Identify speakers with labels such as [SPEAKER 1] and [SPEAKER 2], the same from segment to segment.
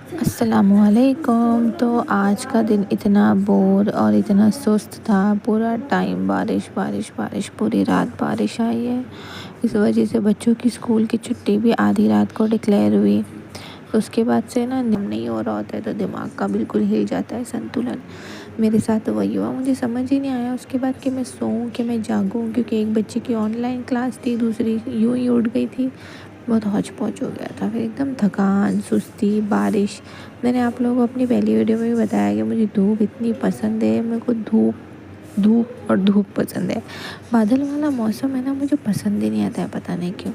[SPEAKER 1] अस्सलामुअलैकुम। तो आज का दिन इतना बोर और इतना सुस्त था। पूरा टाइम बारिश बारिश बारिश, पूरी रात बारिश आई है। इस वजह से बच्चों की स्कूल की छुट्टी भी आधी रात को डिक्लेयर हुई। तो उसके बाद से ना नहीं हो रहा होता है तो दिमाग का बिल्कुल हिल जाता है संतुलन। मेरे साथ तो वही हुआ, मुझे समझ ही नहीं आया उसके बाद कि मैं सोऊं कि मैं जागूं, क्योंकि एक बच्चे की ऑनलाइन क्लास थी, दूसरी यूं ही उठ गई थी। बहुत हौच पौच हो गया था। फिर एकदम थकान, सुस्ती, बारिश। मैंने आप लोगों को अपनी पहली वीडियो में भी बताया कि मुझे धूप इतनी पसंद है। मेरे को धूप धूप और धूप पसंद है। बादल वाला मौसम है ना, मुझे पसंद ही नहीं आता है, पता नहीं क्यों।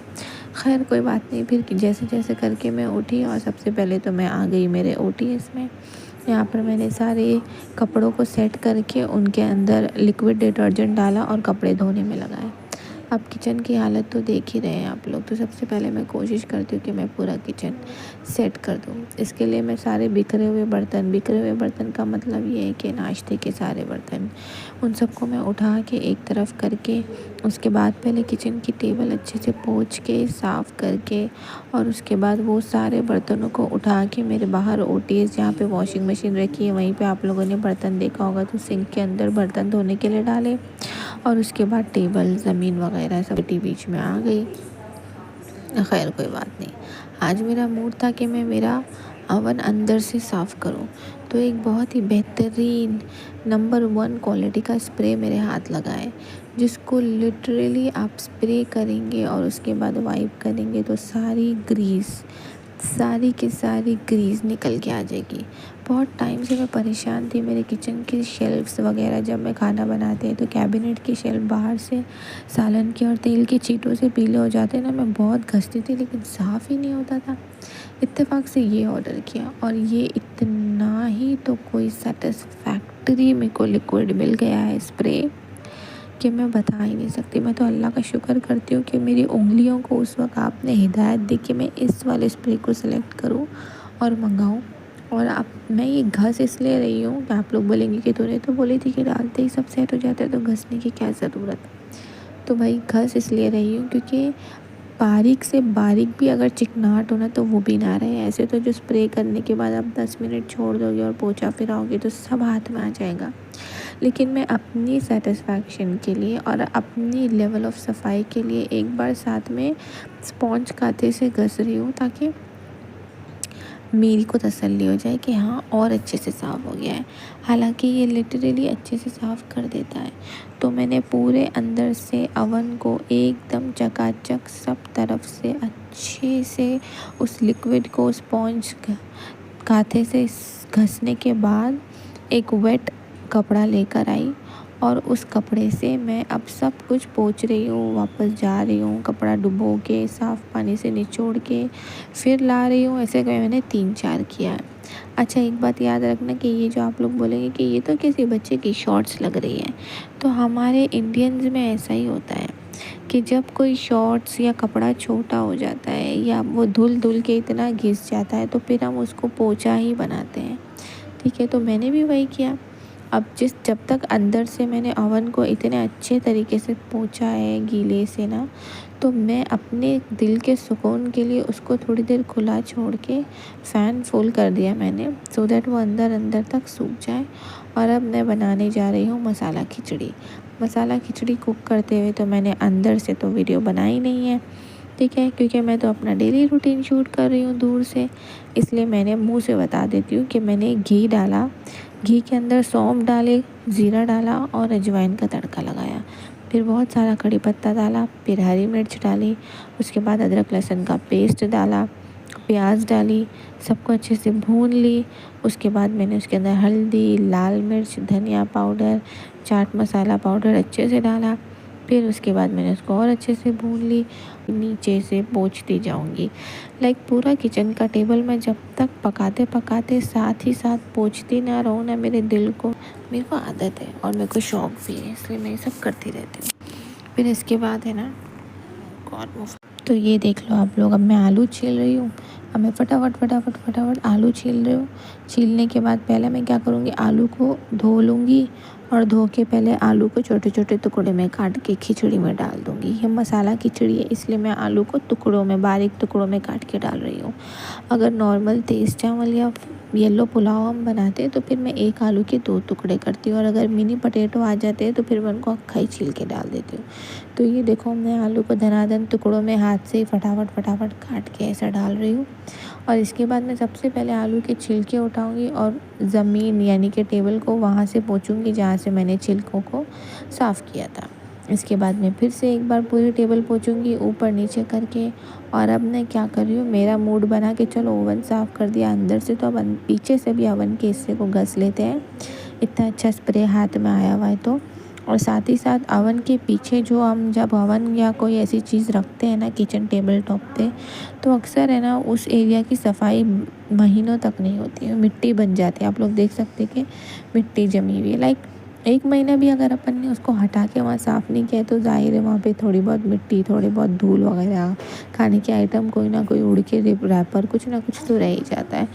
[SPEAKER 1] खैर कोई बात नहीं। फिर जैसे जैसे करके मैं उठी और सबसे पहले तो मैं आ गई मेरे ओटीएस में। यहाँ पर मैंने सारे कपड़ों को सेट करके उनके अंदर लिक्विड डिटर्जेंट डाला और कपड़े धोने में लगाए। अब किचन की हालत तो देख ही रहे हैं आप लोग। तो सबसे पहले मैं कोशिश करती हूँ कि मैं पूरा किचन सेट कर दूँ। इसके लिए मैं सारे बिखरे हुए बर्तन का मतलब ये है कि नाश्ते के सारे बर्तन, उन सबको मैं उठा के एक तरफ करके, उसके बाद पहले किचन की टेबल अच्छे से पोंछ के साफ़ करके, और उसके बाद वो सारे बर्तनों को उठा के मेरे बाहर ओटीएस जहाँ पे वॉशिंग मशीन रखी है वहीं पे आप लोगों ने बर्तन देखा होगा, तो सिंक के अंदर बर्तन धोने के लिए डाले। और उसके बाद टेबल, ज़मीन वगैरह सब बीच में आ गई। खैर कोई बात नहीं। आज मेरा मूड था कि मैं मेरा अवन अंदर से साफ़ करूं। तो एक बहुत ही बेहतरीन नंबर 1 क्वालिटी का स्प्रे मेरे हाथ लगा है, जिसको लिटरली आप स्प्रे करेंगे और उसके बाद वाइप करेंगे तो सारी की सारी ग्रीस निकल के आ जाएगी। बहुत टाइम से मैं परेशान थी। मेरे किचन की शेल्फ्स वगैरह, जब मैं खाना बनाते हैं तो कैबिनेट की शेल्फ बाहर से सालन के और तेल की चीटों से पीले हो जाते ना। मैं बहुत घसती थी लेकिन साफ़ ही नहीं होता था। इत्तेफाक से ये ऑर्डर किया और ये इतना ही तो कोई सेटिस्फैक्टरी मेरे को लिक्विड मिल गया है स्प्रे कि मैं बता ही नहीं सकती। मैं तो अल्लाह का शुक्र करती हूँ कि मेरी उंगलियों को उस वक्त आपने हिदायत दी कि मैं इस वाले स्प्रे को सिलेक्ट करूँ और मंगाऊँ। और अब मैं ये घस इसलिए रही हूँ कि आप लोग बोलेंगे कि तूने तो बोली थी कि डालते ही सब सेट हो जाता है तो घसने की क्या ज़रूरत। तो भाई घस इसलिए रही हूँ क्योंकि बारीक से बारीक भी अगर चिकनाहट हो ना तो वो भी ना रहे। ऐसे तो जो स्प्रे करने के बाद आप 10 मिनट छोड़ दोगे और पोंछा फिराओगे तो सब हाथ में आ जाएगा। लेकिन मैं अपनी सेटिस्फैक्शन के लिए और अपनी लेवल ऑफ सफाई के लिए एक बार साथ में स्पॉन्ज कांटे से घस रही हूँ, ताकि मेरी को तसल्ली हो जाए कि हाँ और अच्छे से साफ़ हो गया है। हालांकि ये लिटरली अच्छे से साफ़ कर देता है। तो मैंने पूरे अंदर से अवन को एकदम चकाचक सब तरफ से अच्छे से उस लिक्विड को स्पॉन्ज कांटे से घसने के बाद एक वेट कपड़ा लेकर आई और उस कपड़े से मैं अब सब कुछ पोंछ रही हूँ। वापस जा रही हूँ, कपड़ा डुबो के साफ़ पानी से निचोड़ के फिर ला रही हूँ। ऐसे मैंने 3-4 किया है। अच्छा एक बात याद रखना कि ये जो आप लोग बोलेंगे कि ये तो किसी बच्चे की शॉर्ट्स लग रही है, तो हमारे इंडियंस में ऐसा ही होता है कि जब कोई शॉर्ट्स या कपड़ा छोटा हो जाता है या वो धुल धुल के इतना घिस जाता है तो फिर हम उसको पोंछा ही बनाते हैं। ठीक है, तो मैंने भी वही किया। अब जब तक अंदर से मैंने ओवन को इतने अच्छे तरीके से पोंछा है गीले से ना, तो मैं अपने दिल के सुकून के लिए उसको थोड़ी देर खुला छोड़ के फ़ैन फुल कर दिया मैंने, सो दैट वो अंदर अंदर तक सूख जाए। और अब मैं बनाने जा रही हूँ मसाला खिचड़ी कुक करते हुए तो मैंने अंदर से तो वीडियो बनाई नहीं है, ठीक है, क्योंकि मैं तो अपना डेली रूटीन शूट कर रही हूँ दूर से। इसलिए मैंने मुंह से बता देती हूँ कि मैंने घी डाला, घी के अंदर सौंफ डाले, ज़ीरा डाला और अजवाइन का तड़का लगाया। फिर बहुत सारा कड़ी पत्ता डाला, फिर हरी मिर्च डाली, उसके बाद अदरक लहसुन का पेस्ट डाला, प्याज डाली, सबको अच्छे से भून ली। उसके बाद मैंने उसके अंदर हल्दी, लाल मिर्च, धनिया पाउडर, चाट मसाला पाउडर अच्छे से डाला। फिर उसके बाद मैंने उसको और अच्छे से भून ली। नीचे से पोंछती जाऊंगी, लाइक पूरा किचन का टेबल मैं जब तक पकाते पकाते साथ ही साथ पोंछती ना रहूँ ना, मेरे को आदत है और मेरे को शौक भी है, इसलिए मैं ये सब करती रहती हूँ। फिर इसके बाद है ना, तो ये देख लो आप लोग, अब मैं आलू छील रही हूँ। अब मैं फटाफट आलू छील रही हूँ। छीलने के बाद पहले मैं क्या करूँगी, आलू को धो लूँगी और धो के पहले आलू को छोटे छोटे टुकड़े में काट के खिचड़ी में डाल दूँगी। ये मसाला खिचड़ी है, इसलिए मैं आलू को टुकड़ों में, बारीक टुकड़ों में काट के डाल रही हूँ। अगर नॉर्मल तेज़ चावल या येलो पुलाव हम बनाते हैं तो फिर मैं एक आलू के 2 टुकड़े करती हूँ, और अगर मिनी पोटैटो आ जाते हैं तो फिर मैं उनको अक्खा ही छील के डाल देती हूँ। तो ये देखो, मैं आलू को धनाधन टुकड़ों में हाथ से फटाफट काट के ऐसा डाल रही हूँ। और इसके बाद मैं सबसे पहले आलू के छिलके उठाऊँगी और ज़मीन यानी कि टेबल को वहाँ से पोंछूँगी जहाँ से मैंने छिलकों को साफ़ किया था। इसके बाद मैं फिर से एक बार पूरी टेबल पोंछूँगी ऊपर नीचे करके। और अब मैं क्या कर रही हूँ, मेरा मूड बना कि चलो ओवन साफ़ कर दिया अंदर से, तो अब पीछे से भी ओवन के हिस्से को घस लेते हैं। इतना अच्छा स्प्रे हाथ में आया हुआ है तो। और साथ ही साथ ओवन के पीछे जो हम जब ओवन या कोई ऐसी चीज़ रखते हैं ना किचन टेबल टॉप पे, तो अक्सर है ना उस एरिया की सफाई महीनों तक नहीं होती है, मिट्टी बन जाती है। आप लोग देख सकते हैं कि मिट्टी जमी हुई है। लाइक 1 महीना भी अगर अपन ने उसको हटा के वहाँ साफ़ नहीं किया तो ज़ाहिर है वहाँ पे थोड़ी बहुत मिट्टी, थोड़ी बहुत धूल वगैरह, खाने के आइटम कोई ना कोई उड़ के रैपर कुछ ना कुछ तो रह ही जाता है।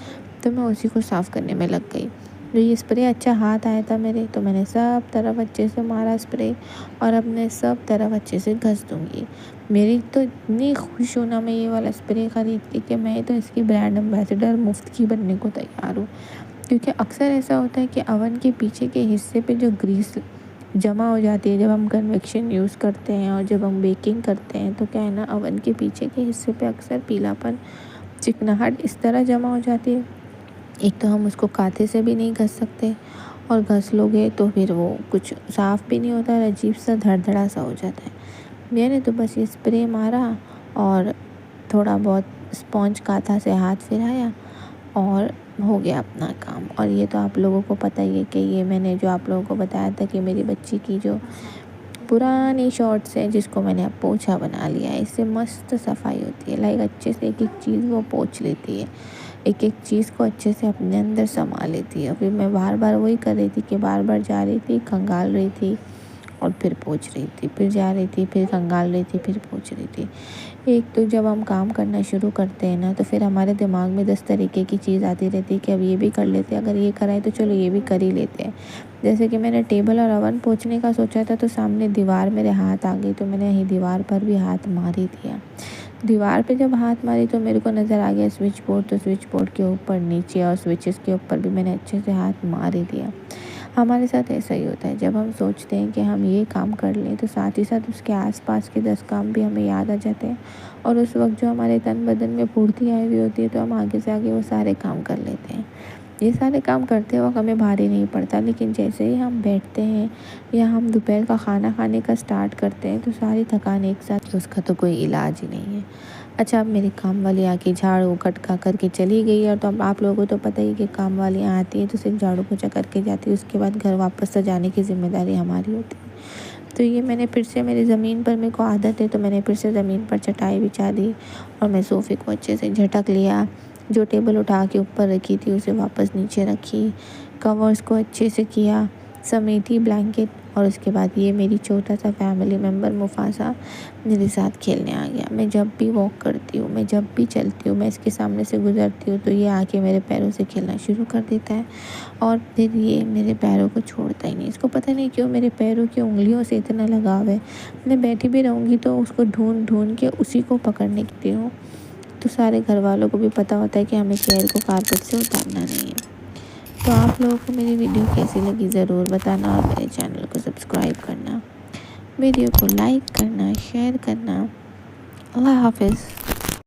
[SPEAKER 1] तो मैं उसी को साफ़ करने में लग गई। जो ये स्प्रे अच्छा हाथ आया था मेरे, तो मैंने सब तरफ अच्छे से मारा स्प्रे, और अब मैं सब तरफ अच्छे से घस दूँगी। मेरी तो इतनी खुश हूँ ना मैं ये वाला स्प्रे ख़रीद के कि मैं तो इसकी ब्रांड एम्बेसडर मुफ्त की बनने को तैयार हूँ। क्योंकि अक्सर ऐसा होता है कि ओवन के पीछे के हिस्से पे जो ग्रीस जमा हो जाती है जब हम कन्वेक्शन यूज़ करते हैं और जब हम बेकिंग करते हैं, तो क्या है ना ओवन के पीछे के हिस्से पे अक्सर पीलापन, चिकनाहट इस तरह जमा हो जाती है। एक तो हम उसको कांटे से भी नहीं घस सकते, और घस लोगे तो फिर वो कुछ साफ़ भी नहीं होता और अजीब सा धड़धड़ा सा हो जाता है। मैंने तो बस ये स्प्रे मारा और थोड़ा बहुत स्पॉन्ज कांटा से हाथ फिराया और हो गया अपना काम। और ये तो आप लोगों को पता ही है कि ये मैंने जो आप लोगों को बताया था कि मेरी बच्ची की जो पुरानी शॉर्ट्स है जिसको मैंने अब पोछा बना लिया है, इससे मस्त सफाई होती है। लाइक अच्छे से एक एक चीज़ वो पोंछ लेती है, एक एक चीज़ को अच्छे से अपने अंदर समा लेती है। फिर मैं बार बार वही कर रही थी कि बार बार जा रही थी, खंगाल रही थी और फिर पोंछ रही थी, फिर जा रही थी, फिर खंगाल रही थी, फिर पोंछ रही थी। एक तो जब हम काम करना शुरू करते हैं ना तो फिर हमारे दिमाग में 10 तरीके की चीज़ आती रहती है कि अब ये भी कर लेते हैं, अगर ये कराए तो चलो ये भी कर ही लेते हैं। जैसे कि मैंने टेबल और ओवन पोंछने का सोचा था तो सामने दीवार मेरे हाथ आ गई, तो मैंने यही दीवार पर भी हाथ मार ही दिया। दीवार पे जब हाथ मारी तो मेरे को नज़र आ गया स्विच बोर्ड, तो स्विच बोर्ड के ऊपर, नीचे और स्विचेस के ऊपर भी मैंने अच्छे से हाथ मार ही दिया। हमारे साथ ऐसा ही होता है, जब हम सोचते हैं कि हम ये काम कर लें तो साथ ही साथ उसके आसपास के 10 काम भी हमें याद आ जाते हैं, और उस वक्त जो हमारे तन बदन में फुर्ती आई हुई होती है तो हम आगे से आगे वो सारे काम कर लेते हैं। ये सारे काम करते वक्त हमें भारी नहीं पड़ता, लेकिन जैसे ही हम बैठते हैं या हम दोपहर का खाना खाने का स्टार्ट करते हैं तो सारी थकान एक साथ, उसका तो कोई इलाज ही नहीं है। अच्छा, अब मेरी काम वाली आके झाड़ू खटका करके चली गई, और तो अब आप लोगों को तो पता ही कि काम वालियाँ आती हैं तो सिर्फ झाड़ू पोछा करके जाती है, उसके बाद घर वापस सजाने की ज़िम्मेदारी हमारी होती है। तो ये मैंने फिर से, मेरी ज़मीन पर मेरे को आदत है तो मैंने फिर से ज़मीन पर चटाई बिछा दी और मैं सोफ़े को अच्छे से झटक लिया। जो टेबल उठा के ऊपर रखी थी उसे वापस नीचे रखी, कवर्स को अच्छे से किया, समेटी ब्लैंकेट, और उसके बाद ये मेरी छोटा सा फैमिली मेम्बर मुफासा मेरे साथ खेलने आ गया। मैं जब भी वॉक करती हूँ, मैं जब भी चलती हूँ, मैं इसके सामने से गुजरती हूँ तो ये आके मेरे पैरों से खेलना शुरू कर देता है, और फिर ये मेरे पैरों को छोड़ता ही नहीं। इसको पता नहीं क्यों मेरे पैरों की उंगलियों से इतना लगाव है। मैं बैठी भी रहूँगी तो उसको ढूंढ ढूंढ के उसी को पकड़ने की हूँ। तो सारे घर वालों को भी पता होता है कि हमें चेयर को कारपेट से उतारना नहीं है। तो आप लोगों को मेरी वीडियो कैसी लगी ज़रूर बताना, और मेरे चैनल को सब्सक्राइब करना, वीडियो को लाइक करना, शेयर करना। अल्लाह हाफ़िज़।